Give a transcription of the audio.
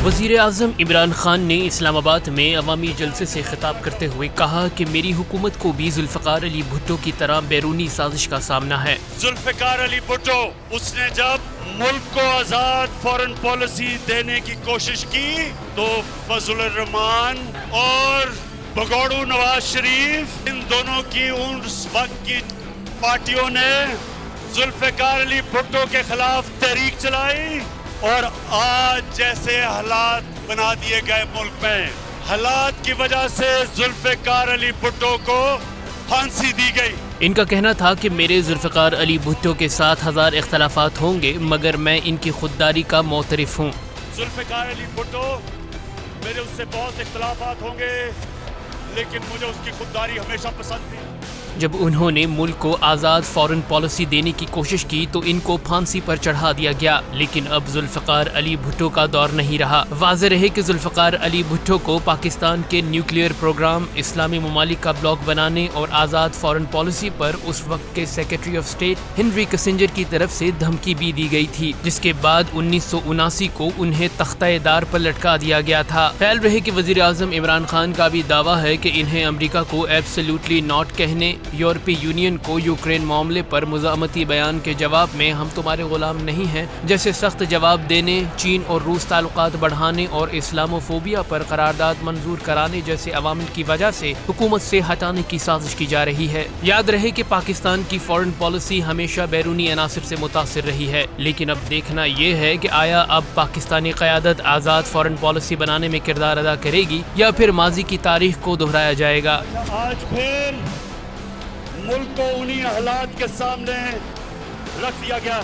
وزیر اعظم عمران خان نے اسلام آباد میں عوامی جلسے سے خطاب کرتے ہوئے کہا کہ میری حکومت کو بھی ذوالفقار علی بھٹو کی طرح بیرونی سازش کا سامنا ہے۔ ذوالفقار علی بھٹو اس نے جب ملک کو آزاد فورن پالیسی دینے کی کوشش کی تو فضل الرحمان اور بگوڑو نواز شریف ان دونوں کی اس وقت کی پارٹیوں نے ذوالفقار علی بھٹو کے خلاف تحریک چلائی اور آج جیسے حالات بنا دیے گئے ملک میں، حالات کی وجہ سے ذوالفقار علی بھٹو کو پھانسی دی گئی۔ ان کا کہنا تھا کہ میرے ذوالفقار علی بھٹو کے ساتھ 1000 اختلافات ہوں گے مگر میں ان کی خودداری کا معترف ہوں۔ ذوالفقار علی بھٹو میرے اس سے بہت اختلافات ہوں گے لیکن مجھے اس کی خودداری ہمیشہ پسند تھی۔ جب انہوں نے ملک کو آزاد فورن پالیسی دینے کی کوشش کی تو ان کو پھانسی پر چڑھا دیا گیا، لیکن اب ذوالفقار علی بھٹو کا دور نہیں رہا۔ واضح رہے کہ ذوالفقار علی بھٹو کو پاکستان کے نیوکلیئر پروگرام، اسلامی ممالک کا بلاک بنانے اور آزاد فورن پالیسی پر اس وقت کے secretary of state Henry Kissinger کی طرف سے دھمکی بھی دی گئی تھی، جس کے بعد 1979 کو انہیں تختہ دار پر لٹکا دیا گیا تھا۔ خیال رہے کہ وزیر اعظم عمران خان کا بھی دعویٰ ہے کہ انہیں امریکہ کو ایبسلیوٹلی ناٹ کہنے، یورپی یونین کو یوکرین معاملے پر مزاحمتی بیان کے جواب میں ہم تمہارے غلام نہیں ہیں جیسے سخت جواب دینے، چین اور روس تعلقات بڑھانے اور اسلاموفوبیا پر قرارداد منظور کرانے جیسے عوامل کی وجہ سے حکومت سے ہٹانے کی سازش کی جا رہی ہے۔ یاد رہے کہ پاکستان کی فورن پالیسی ہمیشہ بیرونی عناصر سے متاثر رہی ہے، لیکن اب دیکھنا یہ ہے کہ آیا اب پاکستانی قیادت آزاد فورن پالیسی بنانے میں کردار ادا کرے گی یا پھر ماضی کی تاریخ کو دہرایا جائے گا۔ آج پھر ملک کو انہی حالات کے سامنے رکھ دیا گیا۔